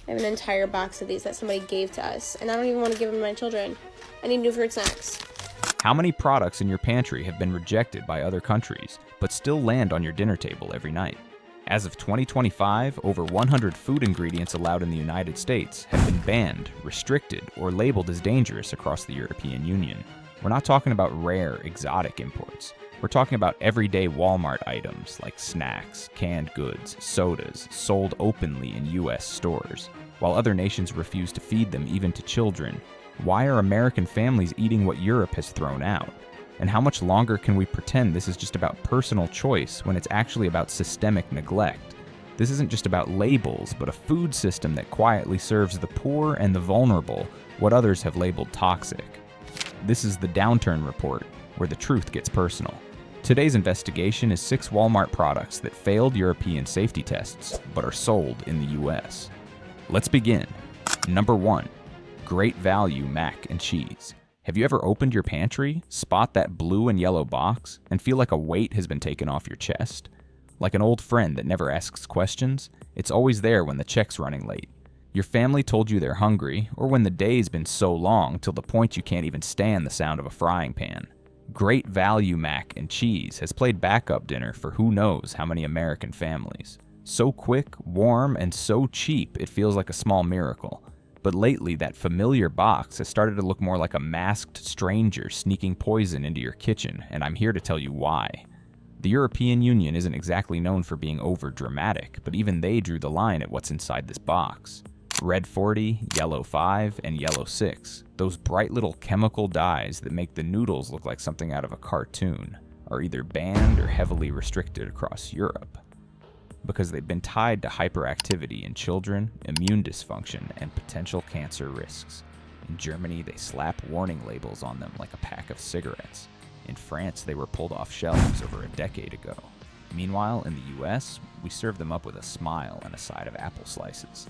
I have an entire box of these that somebody gave to us, and I don't even want to give them to my children. I need new fruit snacks. How many products in your pantry have been rejected by other countries, but still land on your dinner table every night? As of 2025, over 100 food ingredients allowed in the United States have been banned, restricted, or labeled as dangerous across the European Union. We're not talking about rare, exotic imports. We're talking about everyday Walmart items like snacks, canned goods, sodas, sold openly in U.S. stores, while other nations refuse to feed them even to children. Why are American families eating what Europe has thrown out? And how much longer can we pretend this is just about personal choice when it's actually about systemic neglect? This isn't just about labels, but a food system that quietly serves the poor and the vulnerable what others have labeled toxic. This is the Downturn Report, where the truth gets personal. Today's investigation is 6 Walmart products that failed European safety tests, but are sold in the US. Let's begin. Number 1. Great Value mac and cheese. Have you ever opened your pantry, spot that blue and yellow box, and feel like a weight has been taken off your chest? Like an old friend that never asks questions, it's always there when the check's running late. Your family told you they're hungry, or when the day's been so long till the point you can't even stand the sound of a frying pan. Great Value mac and cheese has played backup dinner for who knows how many American families. So quick, warm, and so cheap it feels like a small miracle. But lately, that familiar box has started to look more like a masked stranger sneaking poison into your kitchen, and I'm here to tell you why. The European Union isn't exactly known for being over-dramatic, but even they drew the line at what's inside this box. Red 40, Yellow 5, and Yellow 6, those bright little chemical dyes that make the Noodles look like something out of a cartoon, are either banned or heavily restricted across Europe, because they've been tied to hyperactivity in children, immune dysfunction, and potential cancer risks. In Germany, they slap warning labels on them like a pack of cigarettes. In France, they were pulled off shelves over a decade ago. Meanwhile, in the US, we serve them up with a smile and a side of apple slices.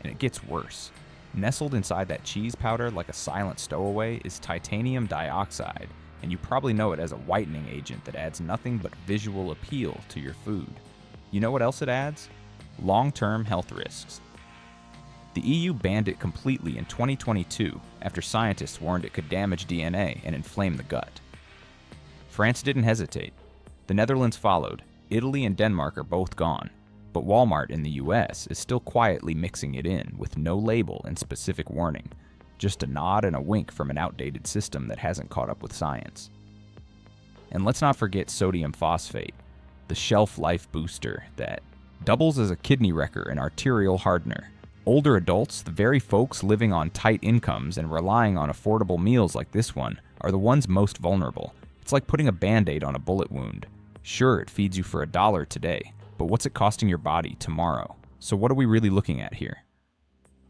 And it gets worse. Nestled inside that cheese powder like a silent stowaway is titanium dioxide, and you probably know it as a whitening agent that adds nothing but visual appeal to your food. You know what else it adds? Long-term health risks. The EU banned it completely in 2022 after scientists warned it could damage DNA and inflame the gut. France didn't hesitate. The Netherlands followed. Italy and Denmark are both gone. But Walmart in the US is still quietly mixing it in with no label and specific warning. Just a nod and a wink from an outdated system that hasn't caught up with science. And let's not forget sodium phosphate, the shelf life booster that doubles as a kidney wrecker and arterial hardener. Older adults, the very folks living on tight incomes and relying on affordable meals like this one, are the ones most vulnerable. It's like putting a Band-Aid on a bullet wound. Sure, it feeds you for $1 today, but what's it costing your body tomorrow? So what are we really looking at here?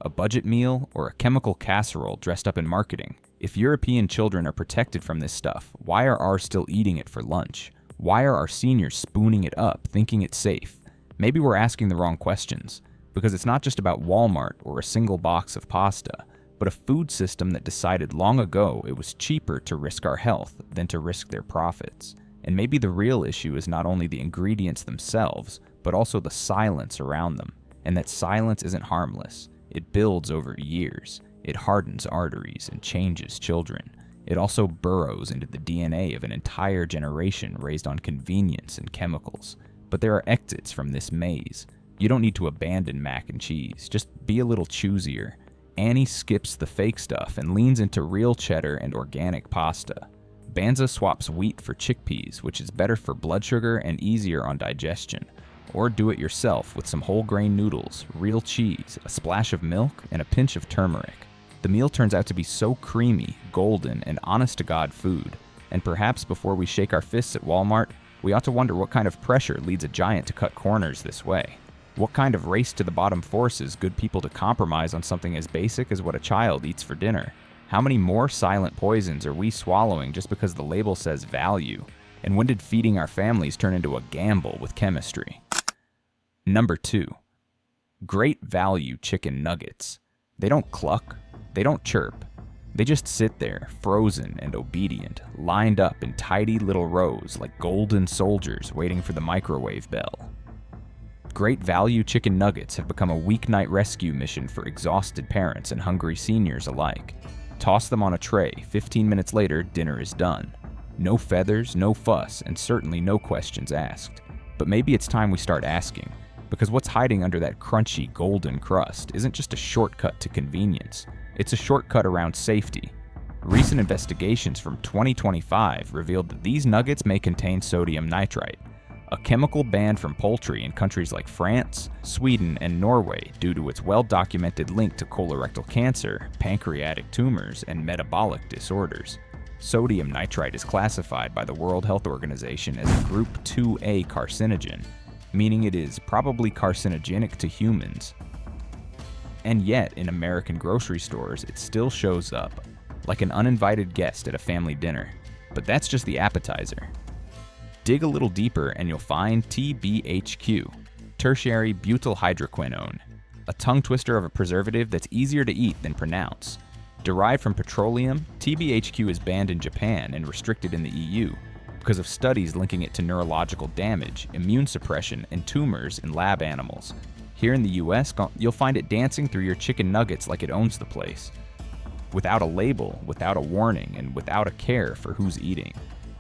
A budget meal or a chemical casserole dressed up in marketing? If European children are protected from this stuff, why are ours still eating it for lunch? Why are our seniors spooning it up, thinking it's safe? Maybe we're asking the wrong questions, because it's not just about Walmart or a single box of pasta, but a food system that decided long ago it was cheaper to risk our health than to risk their profits. And maybe the real issue is not only the ingredients themselves, but also the silence around them. And that silence isn't harmless. It builds over years. It hardens arteries and changes children. It also burrows into the DNA of an entire generation raised on convenience and chemicals. But there are exits from this maze. You don't need to abandon mac and cheese. Just be a little choosier. Annie skips the fake stuff and leans into real cheddar and organic pasta. Banza swaps wheat for chickpeas, which is better for blood sugar and easier on digestion. Or do it yourself with some whole grain noodles, real cheese, a splash of milk, and a pinch of turmeric. The meal turns out to be so creamy, golden, and honest-to-God food. And perhaps before we shake our fists at Walmart, we ought to wonder what kind of pressure leads a giant to cut corners this way. What kind of race to the bottom forces good people to compromise on something as basic as what a child eats for dinner? How many more silent poisons are we swallowing just because the label says value? And when did feeding our families turn into a gamble with chemistry? Number 2. Great Value chicken nuggets. They don't cluck. They don't chirp. They just sit there, frozen and obedient, lined up in tidy little rows like golden soldiers waiting for the microwave bell. Great Value chicken nuggets have become a weeknight rescue mission for exhausted parents and hungry seniors alike. Toss them on a tray, 15 minutes later, dinner is done. No feathers, no fuss, and certainly no questions asked. But maybe it's time we start asking, because what's hiding under that crunchy, golden crust isn't just a shortcut to convenience, it's a shortcut around safety. Recent investigations from 2025 revealed that these nuggets may contain sodium nitrite, a chemical banned from poultry in countries like France, Sweden, and Norway due to its well-documented link to colorectal cancer, pancreatic tumors, and metabolic disorders. Sodium nitrite is classified by the World Health Organization as a Group 2A carcinogen, meaning it is probably carcinogenic to humans. And yet, in American grocery stores, it still shows up, like an uninvited guest at a family dinner. But that's just the appetizer. Dig a little deeper and you'll find TBHQ, tertiary butyl hydroquinone, a tongue twister of a preservative that's easier to eat than pronounce. Derived from petroleum, TBHQ is banned in Japan and restricted in the EU because of studies linking it to neurological damage, immune suppression, and tumors in lab animals. Here in the US, you'll find it dancing through your chicken nuggets like it owns the place. Without a label, without a warning, and without a care for who's eating.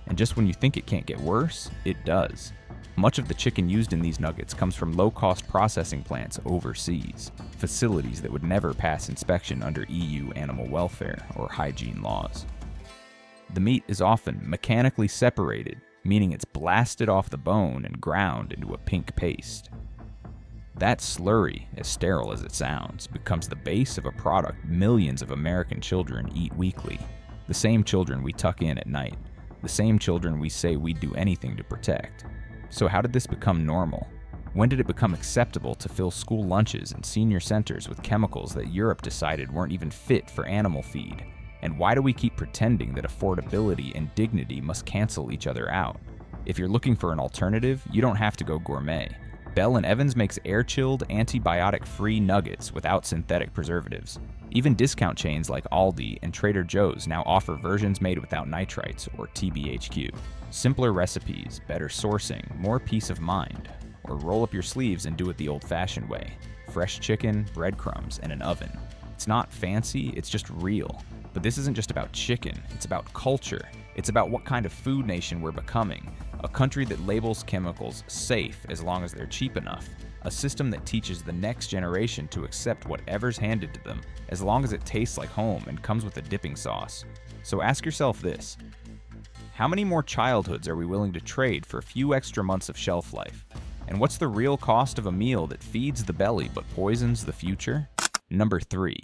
And just when you think it can't get worse, it does. Much of the chicken used in these nuggets comes from low-cost processing plants overseas, facilities that would never pass inspection under EU animal welfare or hygiene laws. The meat is often mechanically separated, meaning it's blasted off the bone and ground into a pink paste. That slurry, as sterile as it sounds, becomes the base of a product millions of American children eat weekly. The same children we tuck in at night. The same children we say we'd do anything to protect. So how did this become normal? When did it become acceptable to fill school lunches and senior centers with chemicals that Europe decided weren't even fit for animal feed? And why do we keep pretending that affordability and dignity must cancel each other out? If you're looking for an alternative, you don't have to go gourmet. Bell & Evans makes air-chilled, antibiotic-free nuggets without synthetic preservatives. Even discount chains like Aldi and Trader Joe's now offer versions made without nitrites, or TBHQ. Simpler recipes, better sourcing, more peace of mind. Or roll up your sleeves and do it the old-fashioned way. Fresh chicken, breadcrumbs, and an oven. It's not fancy, it's just real. But this isn't just about chicken, it's about culture. It's about what kind of food nation we're becoming. A country that labels chemicals safe as long as they're cheap enough. A system that teaches the next generation to accept whatever's handed to them as long as it tastes like home and comes with a dipping sauce. So ask yourself this. How many more childhoods are we willing to trade for a few extra months of shelf life? And what's the real cost of a meal that feeds the belly but poisons the future? Number 3.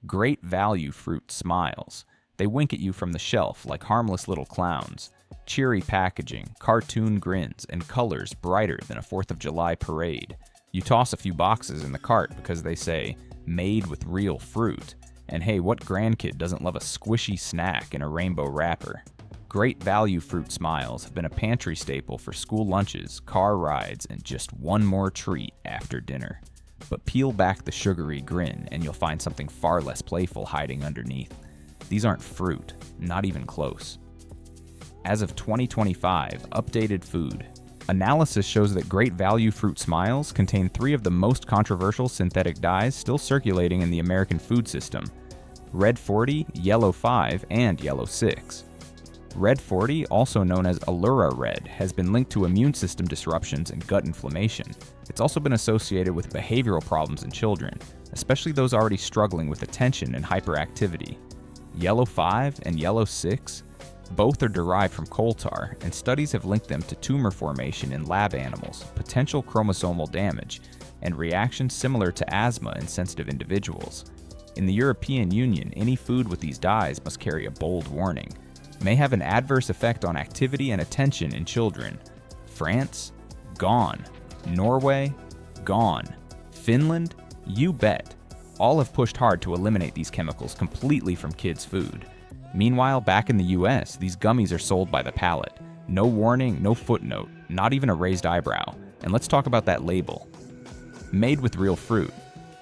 Great Value fruit smiles. They wink at you from the shelf like harmless little clowns. Cheery packaging, cartoon grins, and colors brighter than a 4th of July parade. You toss a few boxes in the cart because they say, made with real fruit. And hey, what grandkid doesn't love a squishy snack in a rainbow wrapper? Great Value fruit smiles have been a pantry staple for school lunches, car rides, and just one more treat after dinner. But peel back the sugary grin and you'll find something far less playful hiding underneath. These aren't fruit, not even close. As of 2025, updated food. Analysis shows that Great Value fruit smiles contain 3 of the most controversial synthetic dyes still circulating in the American food system: Red 40, Yellow 5, and Yellow 6. Red 40, also known as Allura Red, has been linked to immune system disruptions and gut inflammation. It's also been associated with behavioral problems in children, especially those already struggling with attention and hyperactivity. Yellow 5 and Yellow 6, both are derived from coal tar, and studies have linked them to tumor formation in lab animals, potential chromosomal damage, and reactions similar to asthma in sensitive individuals. In the European Union, any food with these dyes must carry a bold warning. May have an adverse effect on activity and attention in children. France? Gone. Norway? Gone. Finland? You bet. All have pushed hard to eliminate these chemicals completely from kids' food. Meanwhile, back in the US, these gummies are sold by the pallet. No warning, no footnote, not even a raised eyebrow. And let's talk about that label. Made with real fruit.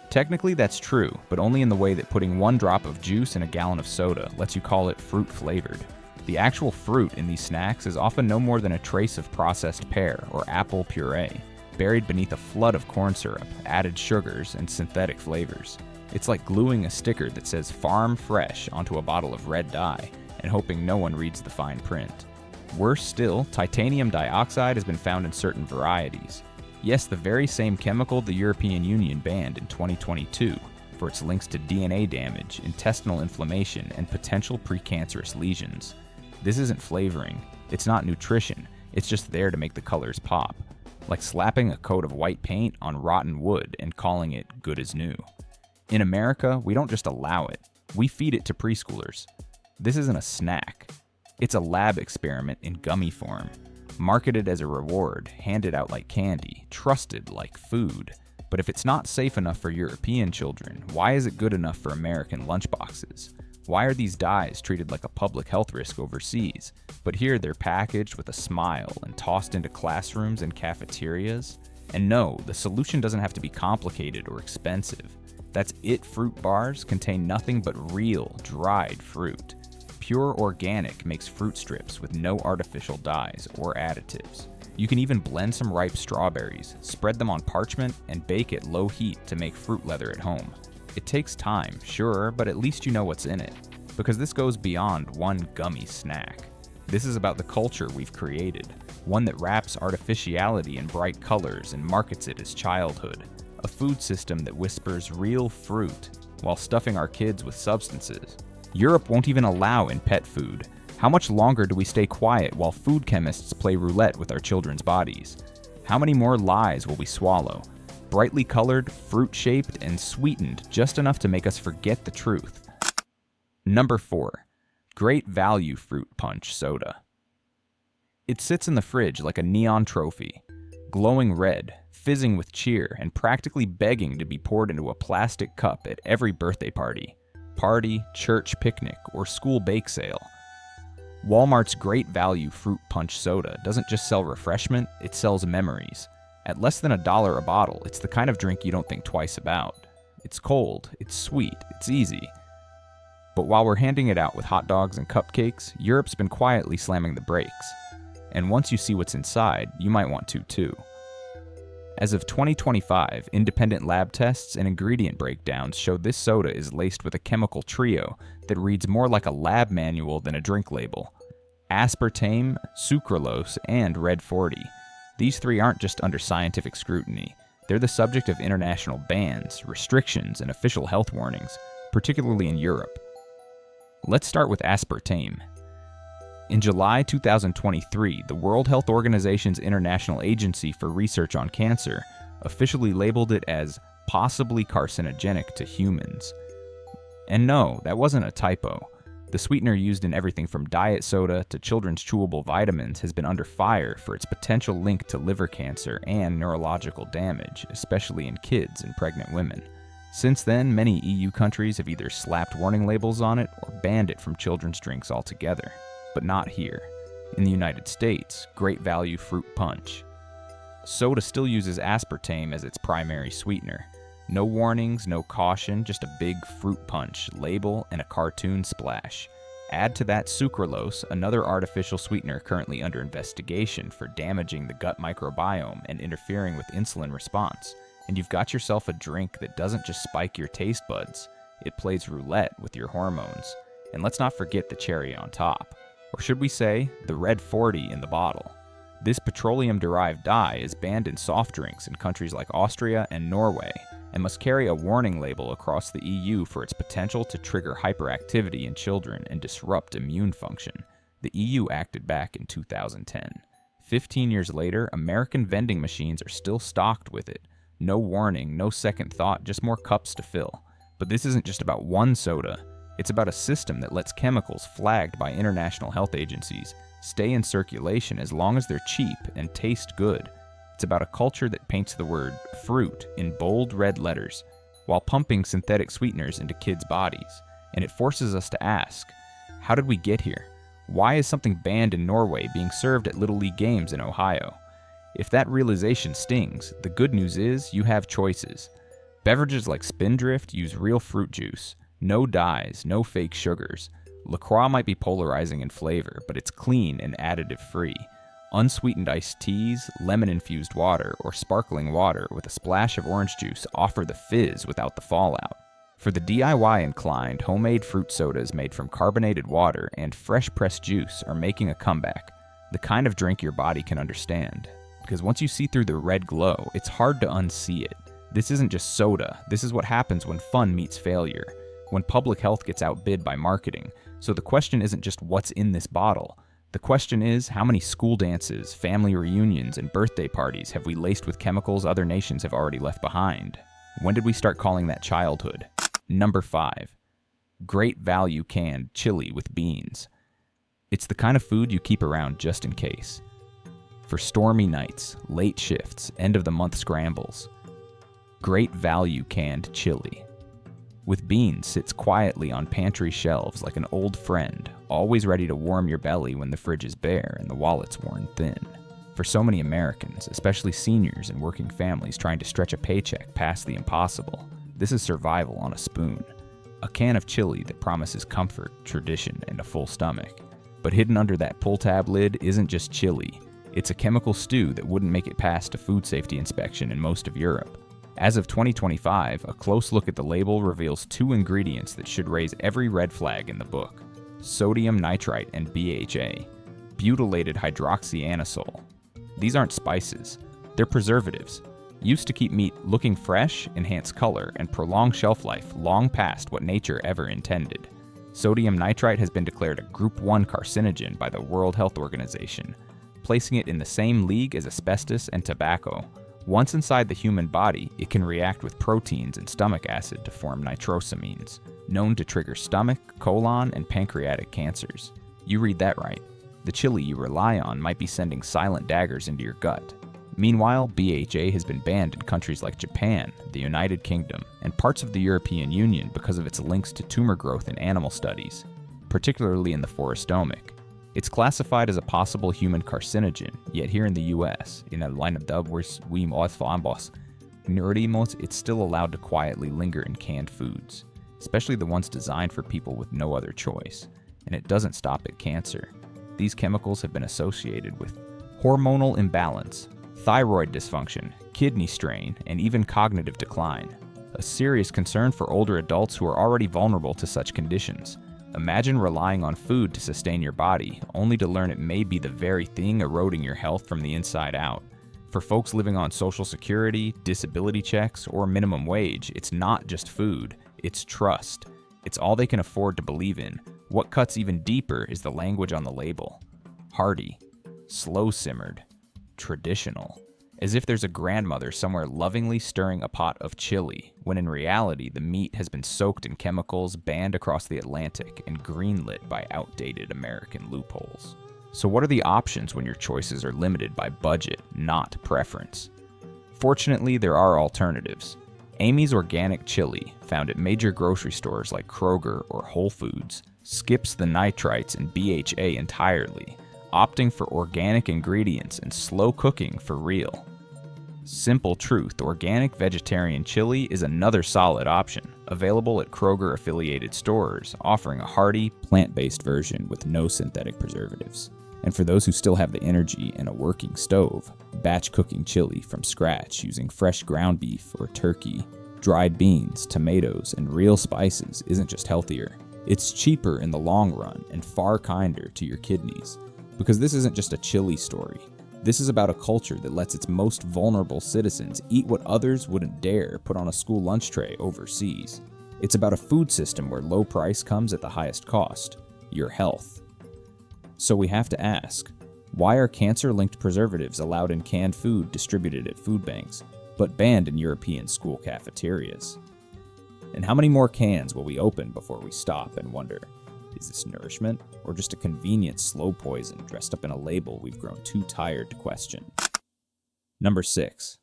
Technically that's true, but only in the way that putting 1 drop of juice in a gallon of soda lets you call it fruit flavored. The actual fruit in these snacks is often no more than a trace of processed pear or apple puree. buried beneath a flood of corn syrup, added sugars, and synthetic flavors. It's like gluing a sticker that says "Farm Fresh" onto a bottle of red dye and hoping no one reads the fine print. Worse still, titanium dioxide has been found in certain varieties. Yes, the very same chemical the European Union banned in 2022 for its links to DNA damage, intestinal inflammation, and potential precancerous lesions. This isn't flavoring, it's not nutrition, it's just there to make the colors pop. Like slapping a coat of white paint on rotten wood and calling it good as new. In America, we don't just allow it, we feed it to preschoolers. This isn't a snack. It's a lab experiment in gummy form, marketed as a reward, handed out like candy, trusted like food. But if it's not safe enough for European children, why is it good enough for American lunchboxes? Why are these dyes treated like a public health risk overseas, but here they're packaged with a smile and tossed into classrooms and cafeterias? And no, the solution doesn't have to be complicated or expensive. That's It fruit bars contain nothing but real, dried fruit. Pure organic makes fruit strips with no artificial dyes or additives. You can even blend some ripe strawberries, spread them on parchment, and bake at low heat to make fruit leather at home. It takes time, sure, but at least you know what's in it. Because this goes beyond one gummy snack. This is about the culture we've created, one that wraps artificiality in bright colors and markets it as childhood. A food system that whispers real fruit while stuffing our kids with substances. Europe won't even allow in pet food. How much longer do we stay quiet while food chemists play roulette with our children's bodies? How many more lies will we swallow? Brightly colored, fruit-shaped, and sweetened just enough to make us forget the truth. Number 4. Great Value Fruit Punch Soda. It sits in the fridge like a neon trophy, glowing red, fizzing with cheer, and practically begging to be poured into a plastic cup at every birthday party, church picnic, or school bake sale. Walmart's Great Value Fruit Punch Soda doesn't just sell refreshment, it sells memories. At less than $1 a bottle, it's the kind of drink you don't think twice about. It's cold, it's sweet, it's easy. But while we're handing it out with hot dogs and cupcakes, Europe's been quietly slamming the brakes. And once you see what's inside, you might want to too. As of 2025, independent lab tests and ingredient breakdowns show this soda is laced with a chemical trio that reads more like a lab manual than a drink label. Aspartame, sucralose, and Red 40. These three aren't just under scientific scrutiny. They're the subject of international bans, restrictions, and official health warnings, particularly in Europe. Let's start with aspartame. In July 2023, the World Health Organization's International Agency for Research on Cancer officially labeled it as possibly carcinogenic to humans. And no, that wasn't a typo. The sweetener used in everything from diet soda to children's chewable vitamins has been under fire for its potential link to liver cancer and neurological damage, especially in kids and pregnant women. Since then, many EU countries have either slapped warning labels on it or banned it from children's drinks altogether. But not here. In the United States, Great Value Fruit Punch. Soda still uses aspartame as its primary sweetener. No warnings, no caution, just a big fruit punch, label, and a cartoon splash. Add to that sucralose, another artificial sweetener currently under investigation for damaging the gut microbiome and interfering with insulin response, and you've got yourself a drink that doesn't just spike your taste buds, it plays roulette with your hormones. And let's not forget the cherry on top. Or should we say, the Red 40 in the bottle. This petroleum-derived dye is banned in soft drinks in countries like Austria and Norway, and must carry a warning label across the EU for its potential to trigger hyperactivity in children and disrupt immune function. The EU acted back in 2010. 15 years later, American vending machines are still stocked with it. No warning, no second thought, just more cups to fill. But this isn't just about one soda. It's about a system that lets chemicals flagged by international health agencies stay in circulation as long as they're cheap and taste good. It's about a culture that paints the word fruit in bold red letters while pumping synthetic sweeteners into kids' bodies. And it forces us to ask, how did we get here? Why is something banned in Norway being served at Little League games in Ohio? If that realization stings, the good news is you have choices. Beverages like Spindrift use real fruit juice. No dyes, no fake sugars. LaCroix might be polarizing in flavor, but it's clean and additive-free. Unsweetened iced teas, lemon-infused water, or sparkling water with a splash of orange juice offer the fizz without the fallout. For the DIY inclined, homemade fruit sodas made from carbonated water and fresh-pressed juice are making a comeback, the kind of drink your body can understand. Because once you see through the red glow, it's hard to unsee it. This isn't just soda, this is what happens when fun meets failure, when public health gets outbid by marketing. So the question isn't just what's in this bottle. The question is, how many school dances, family reunions, and birthday parties have we laced with chemicals other nations have already left behind? When did we start calling that childhood? Number 5. Great value canned chili with beans. It's the kind of food you keep around just in case. For stormy nights, late shifts, end of the month scrambles. Great value canned chili with beans sits quietly on pantry shelves like an old friend, always ready to warm your belly when the fridge is bare and the wallet's worn thin. For so many Americans, especially seniors and working families trying to stretch a paycheck past the impossible, this is survival on a spoon. A can of chili that promises comfort, tradition, and a full stomach. But hidden under that pull-tab lid isn't just chili. It's a chemical stew that wouldn't make it past a food safety inspection in most of Europe. As of 2025, a close look at the label reveals 2 ingredients that should raise every red flag in the book: sodium nitrite and BHA, butylated hydroxyanisole. These aren't spices, they're preservatives, used to keep meat looking fresh, enhance color, and prolong shelf life long past what nature ever intended. Sodium nitrite has been declared a Group 1 carcinogen by the World Health Organization, placing it in the same league as asbestos and tobacco. Once inside the human body, it can react with proteins and stomach acid to form nitrosamines, known to trigger stomach, colon, and pancreatic cancers. You read that right. The chili you rely on might be sending silent daggers into your gut. Meanwhile, BHA has been banned in countries like Japan, the United Kingdom, and parts of the European Union because of its links to tumor growth in animal studies, particularly in the forestomic. It's classified as a possible human carcinogen, yet here in the U.S., in a line of dub where it's still allowed to quietly linger in canned foods, especially the ones designed for people with no other choice. And it doesn't stop at cancer. These chemicals have been associated with hormonal imbalance, thyroid dysfunction, kidney strain, and even cognitive decline. A serious concern for older adults who are already vulnerable to such conditions. Imagine relying on food to sustain your body, only to learn it may be the very thing eroding your health from the inside out. For folks living on Social Security, disability checks, or minimum wage, it's not just food, it's trust. It's all they can afford to believe in. What cuts even deeper is the language on the label. Hearty, slow-simmered, traditional. As if there's a grandmother somewhere lovingly stirring a pot of chili, when in reality the meat has been soaked in chemicals banned across the Atlantic and greenlit by outdated American loopholes. So what are the options when your choices are limited by budget, not preference? Fortunately, there are alternatives. Amy's Organic Chili, found at major grocery stores like Kroger or Whole Foods, skips the nitrites and BHA entirely, opting for organic ingredients and slow cooking for real. Simple Truth Organic Vegetarian Chili is another solid option, available at Kroger-affiliated stores, offering a hearty, plant-based version with no synthetic preservatives. And for those who still have the energy and a working stove, batch cooking chili from scratch using fresh ground beef or turkey, dried beans, tomatoes, and real spices isn't just healthier. It's cheaper in the long run and far kinder to your kidneys. Because this isn't just a chili story. This is about a culture that lets its most vulnerable citizens eat what others wouldn't dare put on a school lunch tray overseas. It's about a food system where low price comes at the highest cost: your health. So we have to ask, why are cancer-linked preservatives allowed in canned food distributed at food banks, but banned in European school cafeterias? And how many more cans will we open before we stop and wonder, is this nourishment, or just a convenient slow poison dressed up in a label we've grown too tired to question? Number 6.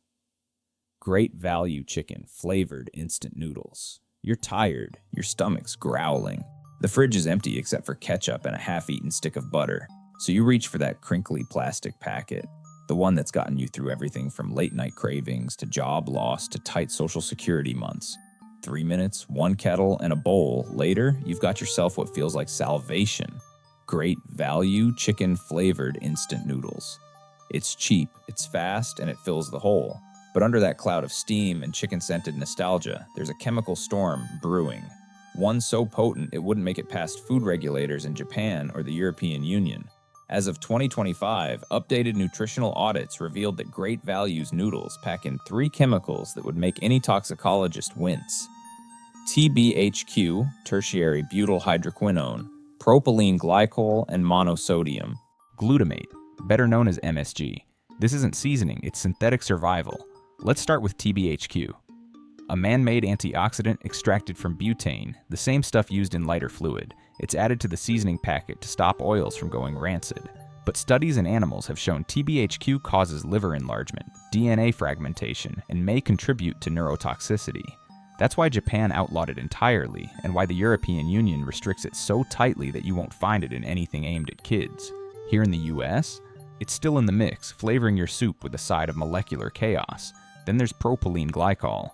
Great value chicken flavored instant noodles. You're tired, your stomach's growling. The fridge is empty except for ketchup and a half-eaten stick of butter, so you reach for that crinkly plastic packet, the one that's gotten you through everything from late-night cravings to job loss to tight Social Security months. 3 minutes, 1 kettle, and a bowl later, you've got yourself what feels like salvation. Great value chicken-flavored instant noodles. It's cheap, it's fast, and it fills the hole. But under that cloud of steam and chicken-scented nostalgia, there's a chemical storm brewing. One so potent it wouldn't make it past food regulators in Japan or the European Union. As of 2025, updated nutritional audits revealed that Great Value's noodles pack in 3 chemicals that would make any toxicologist wince. TBHQ, tertiary butyl hydroquinone, propylene glycol, and monosodium. Glutamate, better known as MSG. This isn't seasoning, it's synthetic survival. Let's start with TBHQ. A man-made antioxidant extracted from butane, the same stuff used in lighter fluid. It's added to the seasoning packet to stop oils from going rancid. But studies in animals have shown TBHQ causes liver enlargement, DNA fragmentation, and may contribute to neurotoxicity. That's why Japan outlawed it entirely, and why the European Union restricts it so tightly that you won't find it in anything aimed at kids. Here in the US, it's still in the mix, flavoring your soup with a side of molecular chaos. Then there's propylene glycol,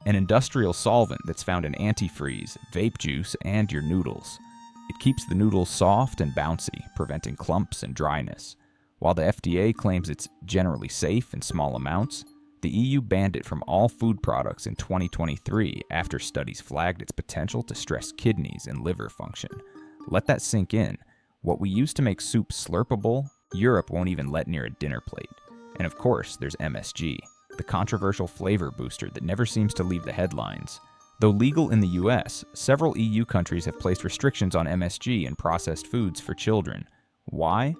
an industrial solvent that's found in antifreeze, vape juice, and your noodles. It keeps the noodles soft and bouncy, preventing clumps and dryness. While the FDA claims it's generally safe in small amounts, the EU banned it from all food products in 2023 after studies flagged its potential to stress kidneys and liver function. Let that sink in. What we used to make soup slurpable, Europe won't even let near a dinner plate. And of course, there's MSG, the controversial flavor booster that never seems to leave the headlines. Though legal in the US, several EU countries have placed restrictions on MSG in processed foods for children. Why?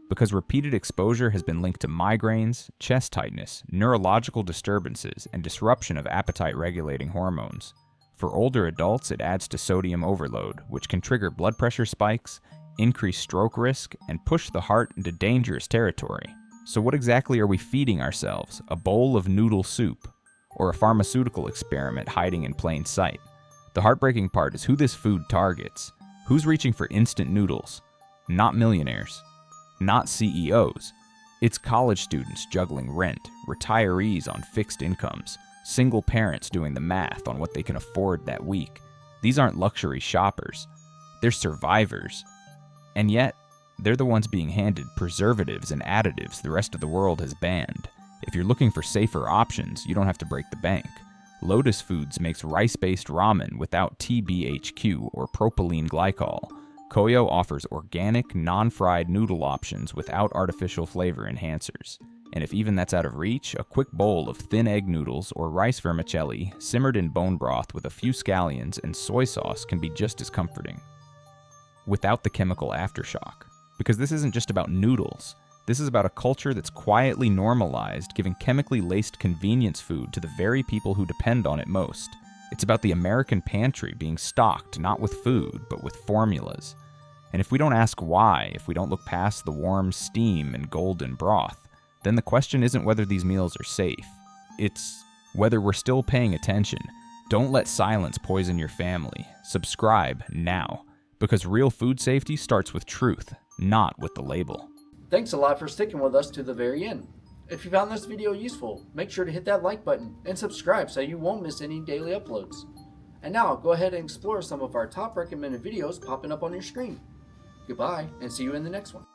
Because repeated exposure has been linked to migraines, chest tightness, neurological disturbances, and disruption of appetite-regulating hormones. For older adults, it adds to sodium overload, which can trigger blood pressure spikes, increase stroke risk, and push the heart into dangerous territory. So what exactly are we feeding ourselves? A bowl of noodle soup? Or a pharmaceutical experiment hiding in plain sight? The heartbreaking part is who this food targets. Who's reaching for instant noodles? Not millionaires. Not CEOs. It's college students juggling rent, retirees on fixed incomes, single parents doing the math on what they can afford that week. These aren't luxury shoppers. They're survivors. And yet, they're the ones being handed preservatives and additives the rest of the world has banned. If you're looking for safer options, you don't have to break the bank. Lotus Foods makes rice-based ramen without TBHQ or propylene glycol. Koyo offers organic, non-fried noodle options without artificial flavor enhancers. And if even that's out of reach, a quick bowl of thin egg noodles or rice vermicelli simmered in bone broth with a few scallions and soy sauce can be just as comforting. Without the chemical aftershock. Because this isn't just about noodles. This is about a culture that's quietly normalized giving chemically laced convenience food to the very people who depend on it most. It's about the American pantry being stocked not with food, but with formulas. And if we don't ask why, if we don't look past the warm steam and golden broth, then the question isn't whether these meals are safe. It's whether we're still paying attention. Don't let silence poison your family. Subscribe now. Because real food safety starts with truth, not with the label. Thanks a lot for sticking with us to the very end. If you found this video useful, make sure to hit that like button and subscribe so you won't miss any daily uploads. And now, go ahead and explore some of our top recommended videos popping up on your screen. Goodbye, and see you in the next one.